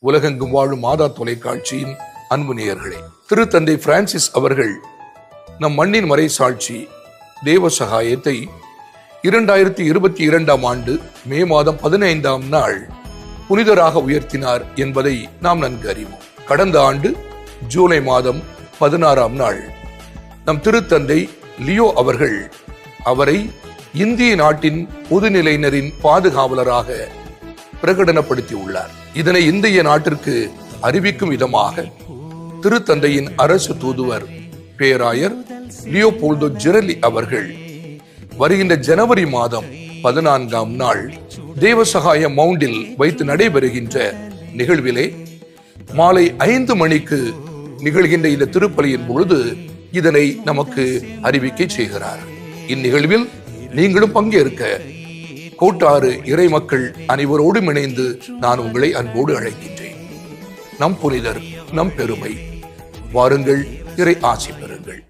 உலகெங்கும் வாழும் மாதா தொலைக்காட்சியின் அன்பு நேயர்களே, திருத்தந்தை பிரான்சிஸ் அவர்கள் நம் மண்ணின் மறைசாட்சி தேவ சகாயத்தை 2022 ஆண்டு மே மாதம் 15ஆம் நாள் புனிதராக உயர்த்தினார் என்பதை நாம் நன்கு அறிவோம். கடந்த ஆண்டு ஜூலை மாதம் 16ஆம் நாள் நம் திருத்தந்தை லியோ அவர்கள் அவரை இந்திய நாட்டின் பொதுநிலையினரின் பாதுகாவலராக பிரகடனப்படுத்தியுள்ளார். இதனை இந்திய நாட்டிற்கு அறிவிக்கும் விதமாக திருத்தந்தையின் அரசு தூதுவர் பேராயர் லியோபோல்டோ ஜிரலி அவர்கள் வருகின்ற ஜனவரி மாதம் 14ஆம் நாள் தேவசகாய மவுண்டில் வைத்து நடைபெறுகின்ற நிகழ்விலே மாலை 5 மணிக்கு நிகழ்கின்ற இந்த திருப்பலியின் பொழுது இதனை நமக்கு அறிவிக்கை செய்கிறார். இந்நிகழ்வில் நீங்களும் பங்கேற்க கோட்டாறு இறை மக்கள் அனைவரோடும் இணைந்து நான் உங்களை அன்போடு அழைக்கின்றேன். நம் புனிதர், நம் பெருமை. வாருங்கள், இறை ஆசி பெறுங்கள்.